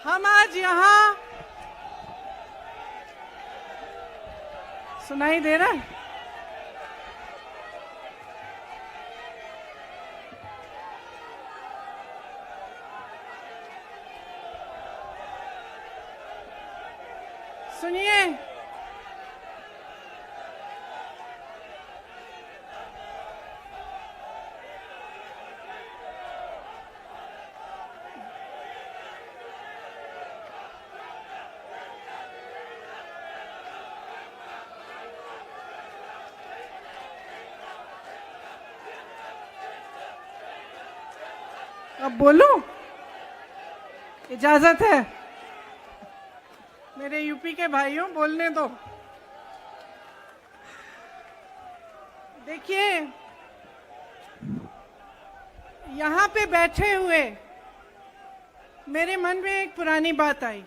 हम आज यहाँ सुनाई दे रहा है? सुनिए, अब बोलूं? इजाजत है? मेरे यूपी के भाइयों, बोलने दो। देखिए, यहाँ पे बैठे हुए मेरे मन में एक पुरानी बात आई।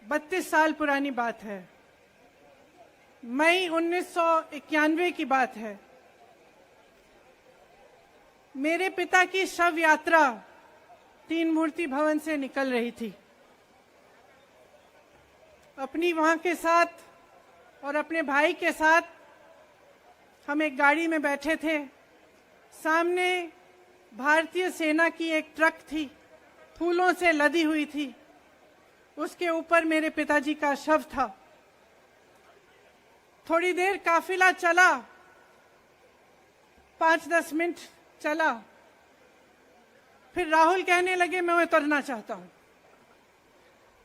32 साल पुरानी बात है। मई 1991 की बात है। मेरे पिता की शव यात्रा तीन मूर्ति भवन से निकल रही थी। अपनी मां के साथ और अपने भाई के साथ हम एक गाड़ी में बैठे थे। सामने भारतीय सेना की एक ट्रक थी, फूलों से लदी हुई थी। उसके ऊपर मेरे पिताजी का शव था। थोड़ी देर काफिला चला, 5-10 मिनट चला। फिर राहुल कहने लगे मैं उतरना चाहता हूं।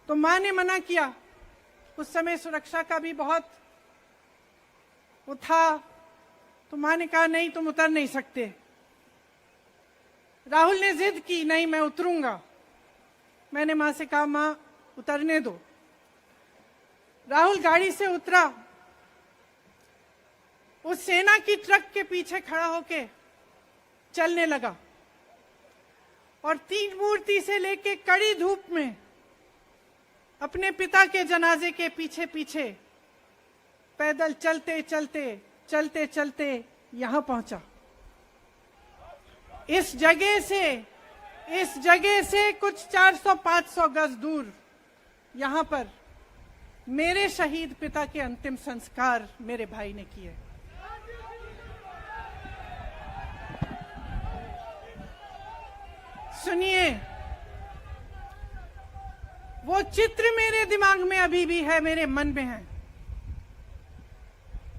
तो मां ने मना किया। उस समय सुरक्षा का भी बहुत वो था, तो मां ने कहा नहीं, तुम उतर नहीं सकते। राहुल ने जिद की, नहीं मैं उतरूंगा। मैंने मां से कहा मां उतरने दो। राहुल गाड़ी से उतरा। उस सेना की ट्रक के पीछे खड़ा होके चलने लगा और तीन मूर्ति से लेके कड़ी धूप में अपने पिता के जनाजे के पीछे पीछे पैदल चलते चलते चलते चलते यहां पहुंचा। इस जगह से कुछ 400-500 गज दूर यहां पर मेरे शहीद पिता के अंतिम संस्कार मेरे भाई ने किए। सुनिए, वो चित्र मेरे दिमाग में अभी भी है, मेरे मन में है।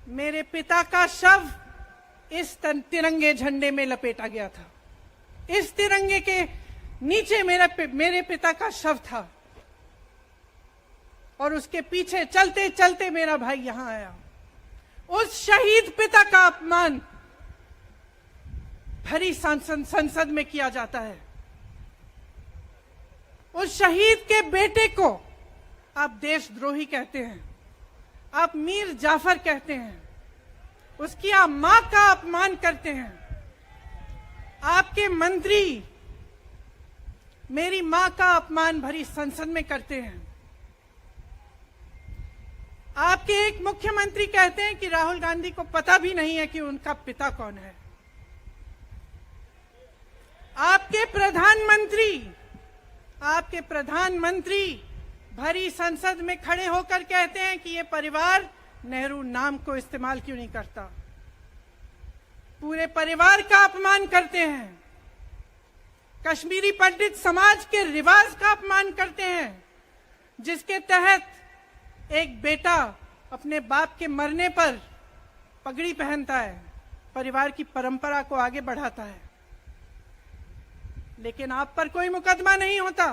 मेरे पिता का शव इस तिरंगे झंडे में लपेटा गया था। इस तिरंगे के नीचे मेरे पिता का शव था और उसके पीछे चलते चलते मेरा भाई यहां आया। उस शहीद पिता का अपमान भरी संसद में किया जाता है। उस शहीद के बेटे को आप देशद्रोही कहते हैं, आप मीर जाफर कहते हैं, उसकी आप मां का अपमान करते हैं। आपके मंत्री मेरी मां का अपमान भरी संसद में करते हैं। आपके एक मुख्यमंत्री कहते हैं कि राहुल गांधी को पता भी नहीं है कि उनका पिता कौन है। आपके प्रधानमंत्री भरी संसद में खड़े होकर कहते हैं कि ये परिवार नेहरू नाम को इस्तेमाल क्यों नहीं करता। पूरे परिवार का अपमान करते हैं। कश्मीरी पंडित समाज के रिवाज का अपमान करते हैं, जिसके तहत एक बेटा अपने बाप के मरने पर पगड़ी पहनता है, परिवार की परंपरा को आगे बढ़ाता है। लेकिन आप पर कोई मुकदमा नहीं होता,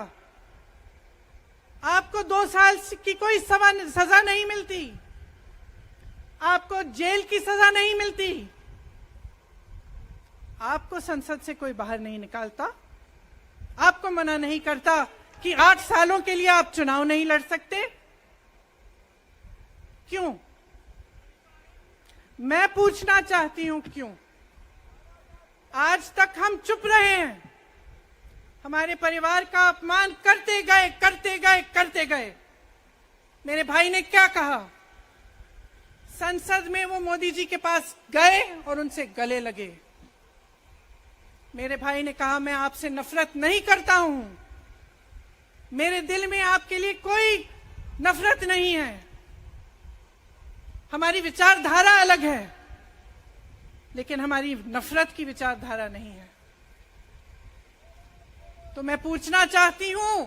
आपको 2 साल की कोई सजा नहीं मिलती, आपको जेल की सजा नहीं मिलती, आपको संसद से कोई बाहर नहीं निकालता, आपको मना नहीं करता कि 8 सालों के लिए आप चुनाव नहीं लड़ सकते। क्यों? मैं पूछना चाहती हूं क्यों? आज तक हम चुप रहे हैं, हमारे परिवार का अपमान करते गए। मेरे भाई ने क्या कहा? संसद में वो मोदी जी के पास गए और उनसे गले लगे। मेरे भाई ने कहा, मैं आपसे नफरत नहीं करता हूं, मेरे दिल में आपके लिए कोई नफरत नहीं है, हमारी विचारधारा अलग है, लेकिन हमारी नफरत की विचारधारा नहीं है। तो मैं पूछना चाहती हूं,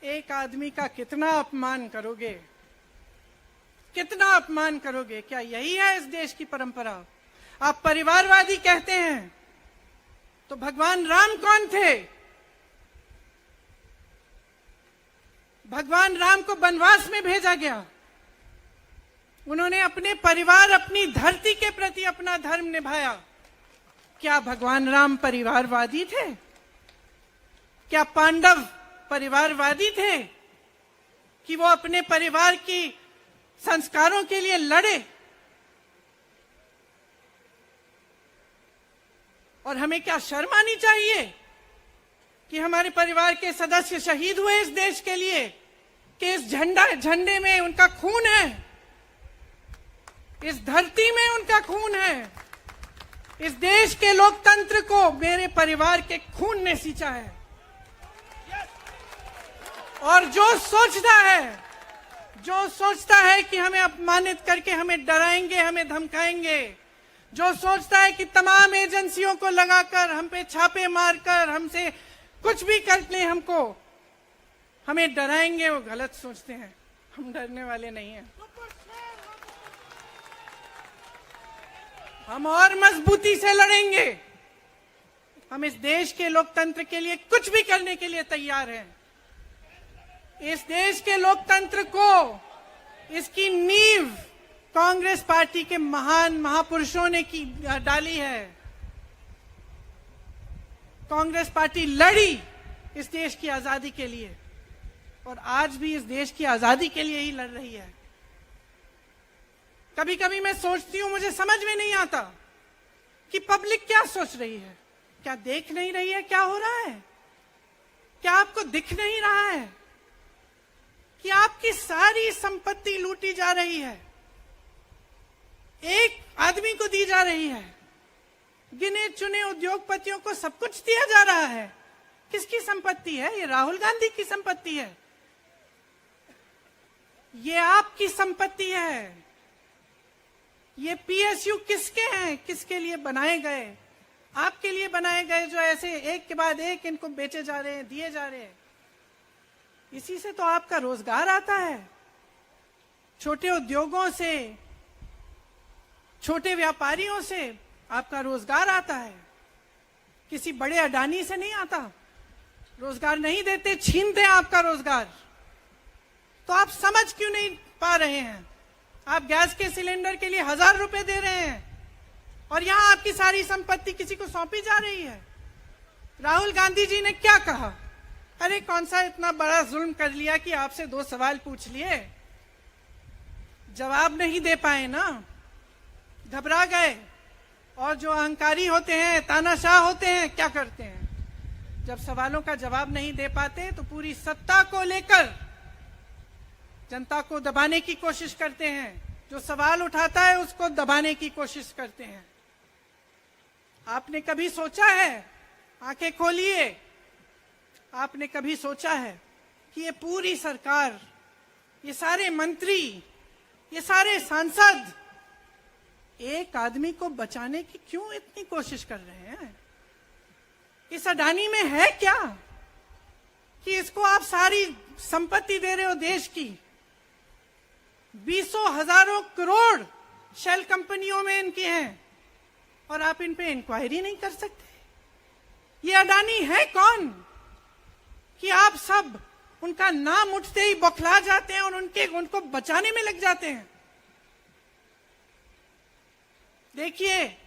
एक आदमी का कितना अपमान करोगे, कितना अपमान करोगे? क्या यही है इस देश की परंपरा? आप परिवारवादी कहते हैं, तो भगवान राम कौन थे? भगवान राम को वनवास में भेजा गया, उन्होंने अपने परिवार, अपनी धरती के प्रति अपना धर्म निभाया। क्या भगवान राम परिवारवादी थे? क्या पांडव परिवारवादी थे कि वो अपने परिवार की संस्कारों के लिए लड़े? और हमें क्या शर्म आनी चाहिए कि हमारे परिवार के सदस्य शहीद हुए इस देश के लिए, कि इस झंडे में उनका खून है, इस धरती में उनका खून है, इस देश के लोकतंत्र को मेरे परिवार के खून ने सींचा है। और जो सोचता है कि हमें अपमानित करके हमें डराएंगे, हमें धमकाएंगे, जो सोचता है कि तमाम एजेंसियों को लगाकर हम पे छापे मारकर हमसे कुछ भी कर ले, हमको हमें डराएंगे, वो गलत सोचते हैं। हम डरने वाले नहीं हैं। हम और मजबूती से लड़ेंगे। हम इस देश के लोकतंत्र के लिए कुछ भी करने के लिए तैयार हैं। इस देश के लोकतंत्र को, इसकी नींव कांग्रेस पार्टी के महान महापुरुषों ने डाली है। कांग्रेस पार्टी लड़ी इस देश की आजादी के लिए, और आज भी इस देश की आजादी के लिए ही लड़ रही है। कभी कभी मैं सोचती हूं, मुझे समझ में नहीं आता कि पब्लिक क्या सोच रही है। क्या देख नहीं रही है क्या हो रहा है? क्या आपको दिख नहीं रहा है कि आपकी सारी संपत्ति लूटी जा रही है, एक आदमी को दी जा रही है, गिने चुने उद्योगपतियों को सब कुछ दिया जा रहा है? किसकी संपत्ति है? ये राहुल गांधी की संपत्ति है, ये आपकी संपत्ति है। ये पीएसयू किसके हैं? किसके लिए बनाए गए? आपके लिए बनाए गए, जो ऐसे एक के बाद एक इनको बेचे जा रहे हैं, दिए जा रहे हैं। इसी से तो आपका रोजगार आता है। छोटे उद्योगों से, छोटे व्यापारियों से आपका रोजगार आता है। किसी बड़े अडानी से नहीं आता। रोजगार नहीं देते, छीनते हैं आपका रोजगार। तो आप समझ क्यों नहीं पा रहे हैं? आप गैस के सिलेंडर के लिए 1000 रुपए दे रहे हैं, और यहां आपकी सारी संपत्ति किसी को सौंपी जा रही है। राहुल गांधी जी ने क्या कहा? अरे कौन सा इतना बड़ा जुल्म कर लिया कि आपसे 2 सवाल पूछ लिए, जवाब नहीं दे पाए ना, घबरा गए। और जो अहंकारी होते हैं, तानाशाह होते हैं, क्या करते हैं? जब सवालों का जवाब नहीं दे पाते तो पूरी सत्ता को लेकर जनता को दबाने की कोशिश करते हैं। जो सवाल उठाता है उसको दबाने की कोशिश करते हैं। आपने कभी सोचा है, आंखें खोलिए, आपने कभी सोचा है कि ये पूरी सरकार, ये सारे मंत्री, ये सारे सांसद एक आदमी को बचाने की क्यों इतनी कोशिश कर रहे हैं? इस अडानी में है क्या कि इसको आप सारी संपत्ति दे रहे हो देश की? 20 हजारों करोड़ शेल कंपनियों में इनके हैं, और आप इन पे इंक्वायरी नहीं कर सकते। ये अडानी है कौन कि आप सब उनका नाम उठते ही बौखला जाते हैं और उनको बचाने में लग जाते हैं? देखिए,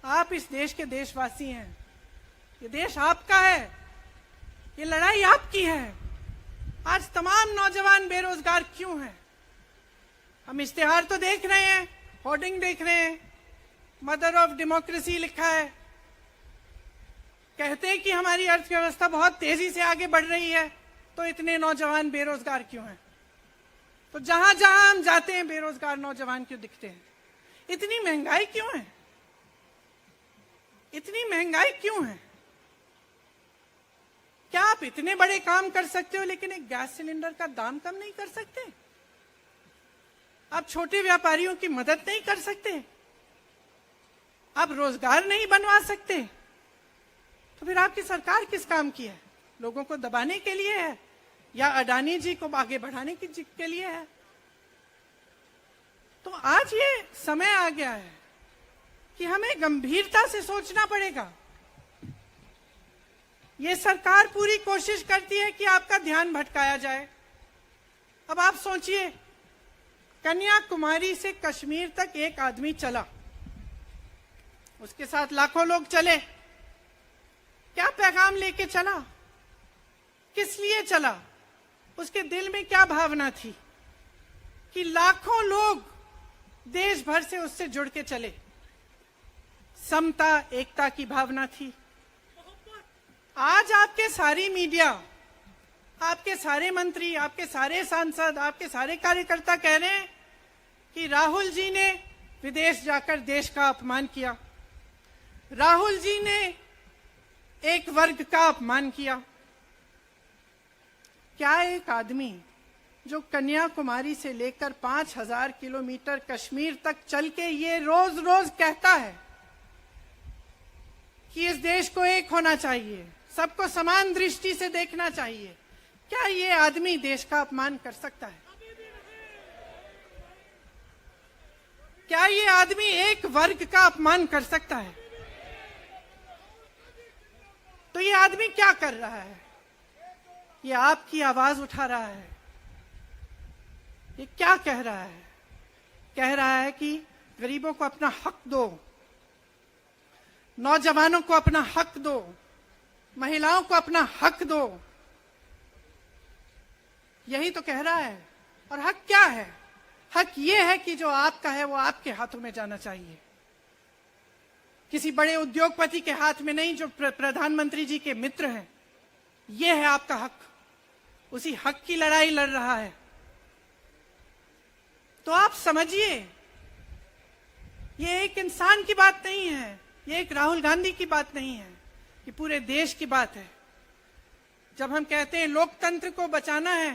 आप इस देश के देशवासी हैं, ये देश आपका है, ये लड़ाई आपकी है। आज तमाम नौजवान बेरोजगार क्यों हैं? हम इश्तेहार तो देख रहे हैं, होर्डिंग देख रहे हैं, मदर ऑफ डेमोक्रेसी लिखा है, कहते हैं कि हमारी अर्थव्यवस्था बहुत तेजी से आगे बढ़ रही है, तो इतने नौजवान बेरोजगार क्यों हैं? तो जहां जहां हम जाते हैं बेरोजगार नौजवान क्यों दिखते हैं? इतनी महंगाई क्यों है? इतनी महंगाई क्यों है? क्या आप इतने बड़े काम कर सकते हो लेकिन एक गैस सिलेंडर का दाम कम नहीं कर सकते? आप छोटे व्यापारियों की मदद नहीं कर सकते? आप रोजगार नहीं बनवा सकते? तो फिर आपकी सरकार किस काम की है? लोगों को दबाने के लिए है या अडानी जी को आगे बढ़ाने के लिए है? तो आज ये समय आ गया है कि हमें गंभीरता से सोचना पड़ेगा। ये सरकार पूरी कोशिश करती है कि आपका ध्यान भटकाया जाए। अब आप सोचिए, कन्याकुमारी से कश्मीर तक एक आदमी चला, उसके साथ लाखों लोग चले। क्या पैगाम लेके चला? किस लिए चला? उसके दिल में क्या भावना थी कि लाखों लोग देश भर से उससे जुड़ के चले? समता, एकता की भावना थी। आज आपके सारी मीडिया, आपके सारे मंत्री, आपके सारे सांसद, आपके सारे कार्यकर्ता कह रहे हैं कि राहुल जी ने विदेश जाकर देश का अपमान किया, राहुल जी ने एक वर्ग का अपमान किया। क्या एक आदमी जो कन्याकुमारी से लेकर 5000 किलोमीटर कश्मीर तक चल के ये रोज रोज कहता है कि इस देश को एक होना चाहिए, सबको समान दृष्टि से देखना चाहिए, क्या ये आदमी देश का अपमान कर सकता है? क्या ये आदमी एक वर्ग का अपमान कर सकता है? तो ये आदमी क्या कर रहा है? ये आपकी आवाज उठा रहा है। ये क्या कह रहा है? कह रहा है कि गरीबों को अपना हक दो, नौजवानों को अपना हक दो, महिलाओं को अपना हक दो। यही तो कह रहा है। और हक क्या है? हक ये है कि जो आपका है वो आपके हाथों में जाना चाहिए, किसी बड़े उद्योगपति के हाथ में नहीं, जो प्रधानमंत्री जी के मित्र हैं। ये है आपका हक। उसी हक की लड़ाई लड़ रहा है। तो आप समझिए, ये एक इंसान की बात नहीं है, ये एक राहुल गांधी की बात नहीं है, ये पूरे देश की बात है। जब हम कहते हैं लोकतंत्र को बचाना है,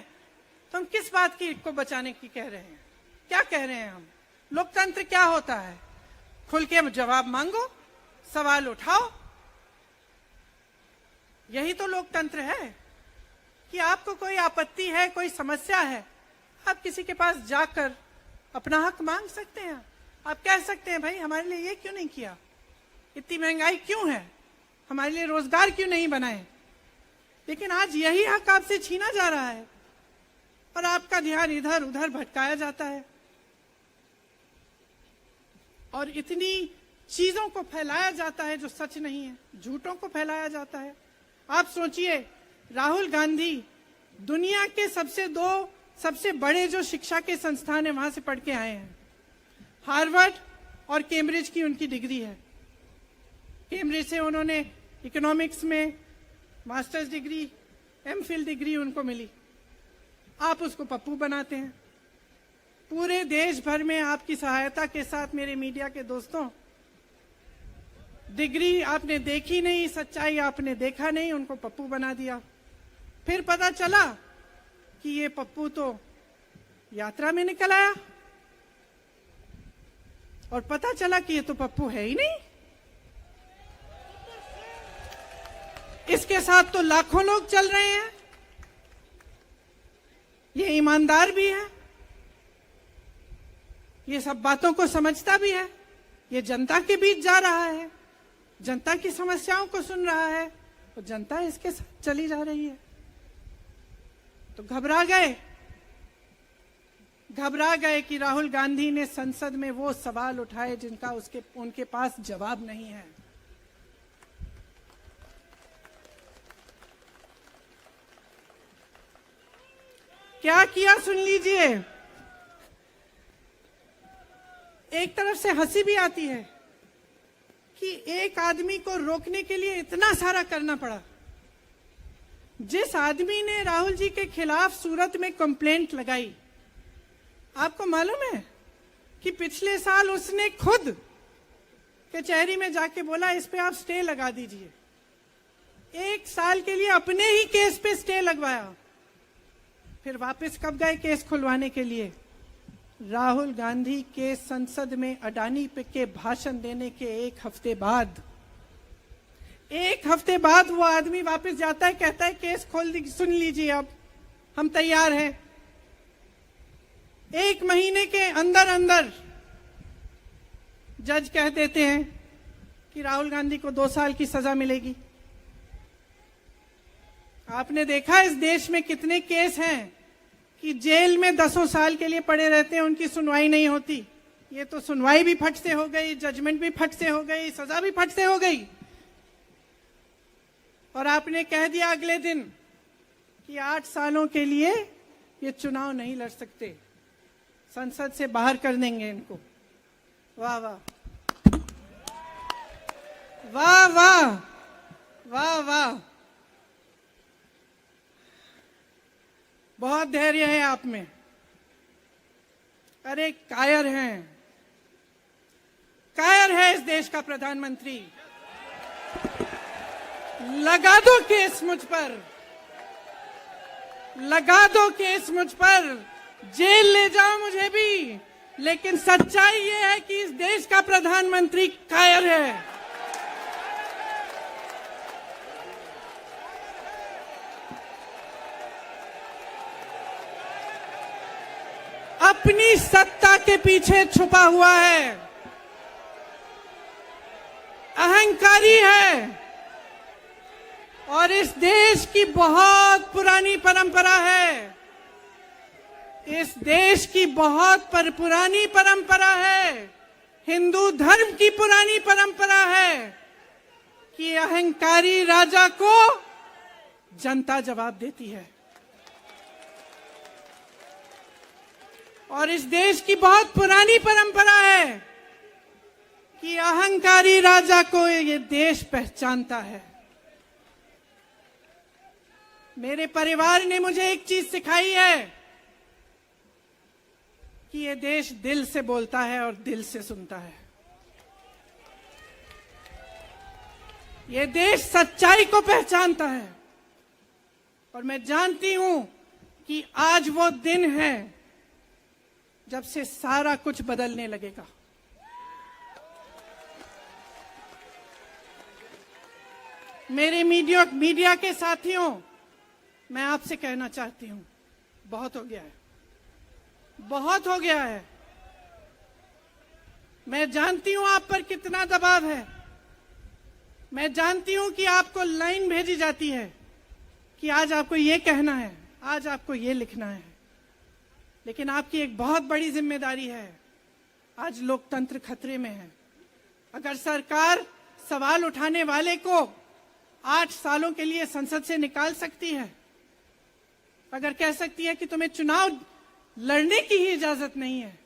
तो हम किस बात को बचाने की कह रहे हैं? क्या कह रहे हैं हम? लोकतंत्र क्या होता है? खुल के जवाब मांगो, सवाल उठाओ। यही तो लोकतंत्र है कि आपको कोई आपत्ति है, कोई समस्या है, आप किसी के पास जाकर अपना हक मांग सकते हैं। आप कह सकते हैं, भाई हमारे लिए ये क्यों नहीं किया, इतनी महंगाई क्यों है, हमारे लिए रोजगार क्यों नहीं बनाए। लेकिन आज यही हक आपसे छीना जा रहा है और आपका ध्यान इधर उधर भटकाया जाता है और इतनी चीजों को फैलाया जाता है जो सच नहीं है, झूठों को फैलाया जाता है। आप सोचिए, राहुल गांधी दुनिया के सबसे बड़े जो शिक्षा के संस्थान है वहां से पढ़ के आए हैं। हार्वर्ड और कैम्ब्रिज की उनकी डिग्री है। कैम्ब्रिज से उन्होंने इकोनॉमिक्स में मास्टर्स डिग्री, एमफिल डिग्री उनको मिली। आप उसको पप्पू बनाते हैं। पूरे देश भर में आपकी सहायता के साथ मेरे मीडिया के दोस्तों, डिग्री आपने देखी नहीं, सच्चाई आपने देखा नहीं, उनको पप्पू बना दिया। फिर पता चला कि ये पप्पू तो यात्रा में निकल आया और पता चला कि ये तो पप्पू है ही नहीं। इसके साथ तो लाखों लोग चल रहे हैं। ये ईमानदार भी है, ये सब बातों को समझता भी है, ये जनता के बीच जा रहा है, जनता की समस्याओं को सुन रहा है, तो जनता इसके साथ चली जा रही है। तो घबरा गए कि राहुल गांधी ने संसद में वो सवाल उठाए जिनका उनके पास जवाब नहीं है। क्या किया सुन लीजिए। एक तरफ से हंसी भी आती है कि एक आदमी को रोकने के लिए इतना सारा करना पड़ा। जिस आदमी ने राहुल जी के खिलाफ सूरत में कंप्लेंट लगाई, आपको मालूम है कि पिछले साल उसने खुद कचहरी में जाके बोला इस पे आप स्टे लगा दीजिए। 1 साल के लिए अपने ही केस पे स्टे लगवाया। फिर वापस कब गए केस खुलवाने के लिए? राहुल गांधी के संसद में अडानी पे के भाषण देने के 1 हफ्ते बाद। 1 हफ्ते बाद वो आदमी वापस जाता है, कहता है केस खोल दी, सुन लीजिए अब हम तैयार हैं। 1 महीने के अंदर अंदर जज कह देते हैं कि राहुल गांधी को 2 साल की सजा मिलेगी। आपने देखा इस देश में कितने केस हैं कि जेल में 10 साल के लिए पड़े रहते हैं, उनकी सुनवाई नहीं होती। ये तो सुनवाई भी फट से हो गई, जजमेंट भी फट से हो गई, सजा भी फट से हो गई। और आपने कह दिया अगले दिन कि 8 सालों के लिए ये चुनाव नहीं लड़ सकते, संसद से बाहर कर देंगे इनको। वाह वाह वाह वाह वाह वाह, बहुत धैर्य है आप में। अरे कायर हैं, कायर है इस देश का प्रधानमंत्री। लगा दो केस मुझ पर, लगा दो केस मुझ पर, जेल ले जाओ मुझे भी, लेकिन सच्चाई ये है कि इस देश का प्रधानमंत्री कायर है। अपनी सत्ता के पीछे छुपा हुआ है, अहंकारी है। और इस देश की बहुत पुरानी परंपरा है, इस देश की बहुत पुरानी परंपरा है, हिंदू धर्म की पुरानी परंपरा है कि अहंकारी राजा को जनता जवाब देती है। और इस देश की बहुत पुरानी परंपरा है कि अहंकारी राजा को ये देश पहचानता है। मेरे परिवार ने मुझे एक चीज सिखाई है कि ये देश दिल से बोलता है और दिल से सुनता है। ये देश सच्चाई को पहचानता है। और मैं जानती हूं कि आज वो दिन है जब से सारा कुछ बदलने लगेगा। मेरे मीडिया के साथियों, मैं आपसे कहना चाहती हूं, बहुत हो गया है, बहुत हो गया है। मैं जानती हूं आप पर कितना दबाव है। मैं जानती हूं कि आपको लाइन भेजी जाती है कि आज आपको ये कहना है, आज आपको ये लिखना है। लेकिन आपकी एक बहुत बड़ी जिम्मेदारी है। आज लोकतंत्र खतरे में है। अगर सरकार सवाल उठाने वाले को 8 सालों के लिए संसद से निकाल सकती है, अगर कह सकती है कि तुम्हें चुनाव लड़ने की ही इजाजत नहीं है,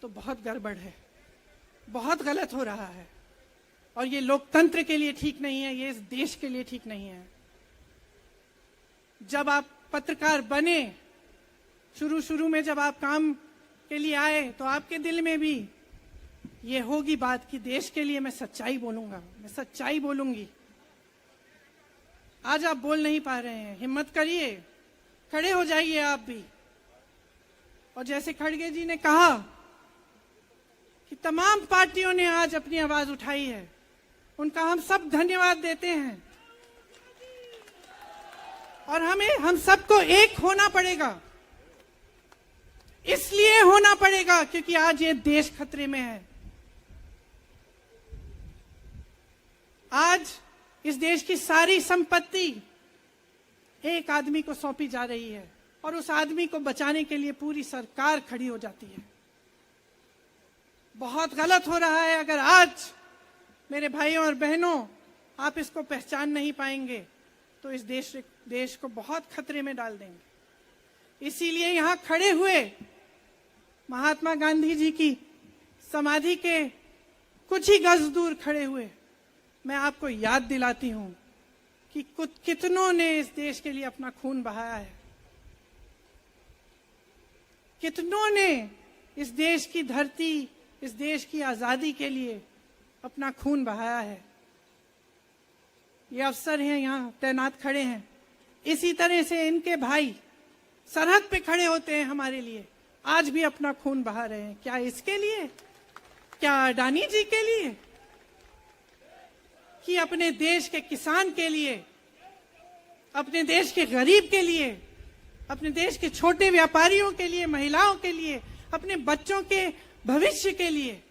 तो बहुत गड़बड़ है, बहुत गलत हो रहा है। और ये लोकतंत्र के लिए ठीक नहीं है, ये इस देश के लिए ठीक नहीं है। जब आप पत्रकार बने, शुरू में जब आप काम के लिए आए, तो आपके दिल में भी ये होगी बात कि देश के लिए मैं सच्चाई बोलूंगा, मैं सच्चाई बोलूंगी। आज आप बोल नहीं पा रहे हैं, हिम्मत करिए, खड़े हो जाइए आप भी। और जैसे खड़गे जी ने कहा कि तमाम पार्टियों ने आज अपनी आवाज उठाई है, उनका हम सब धन्यवाद देते हैं। और हम सबको एक होना पड़ेगा। इसलिए होना पड़ेगा क्योंकि आज ये देश खतरे में है। आज इस देश की सारी संपत्ति एक आदमी को सौंपी जा रही है और उस आदमी को बचाने के लिए पूरी सरकार खड़ी हो जाती है। बहुत गलत हो रहा है। अगर आज मेरे भाइयों और बहनों आप इसको पहचान नहीं पाएंगे तो इस देश को बहुत खतरे में डाल देंगे। इसीलिए यहां खड़े हुए महात्मा गांधी जी की समाधि के कुछ ही गज दूर खड़े हुए मैं आपको याद दिलाती हूं कि कितनों ने इस देश के लिए अपना खून बहाया है, कितनों ने इस देश की धरती, इस देश की आजादी के लिए अपना खून बहाया है। ये अफसर हैं यहाँ तैनात खड़े हैं, इसी तरह से इनके भाई सरहद पे खड़े होते हैं हमारे लिए, आज भी अपना खून बहा रहे हैं। क्या इसके लिए? क्या अडानी जी के लिए? कि अपने देश के किसान के लिए, अपने देश के गरीब के लिए, अपने देश के छोटे व्यापारियों के लिए, महिलाओं के लिए, अपने बच्चों के भविष्य के लिए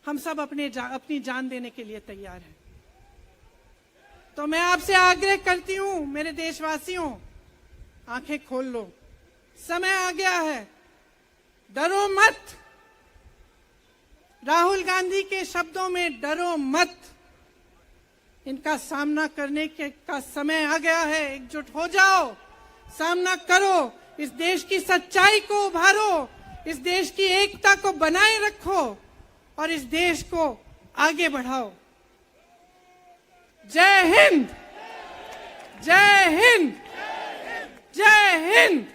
हम सब अपनी जान देने के लिए तैयार हैं। तो मैं आपसे आग्रह करती हूं, मेरे देशवासियों, आंखें खोल लो, समय आ गया है, डरो मत। राहुल गांधी के शब्दों में डरो मत, इनका सामना करने का समय आ गया है। एकजुट हो जाओ, सामना करो, इस देश की सच्चाई को उभारो, इस देश की एकता को बनाए रखो और इस देश को आगे बढ़ाओ। जय हिंद, जय हिंद, जय हिंद।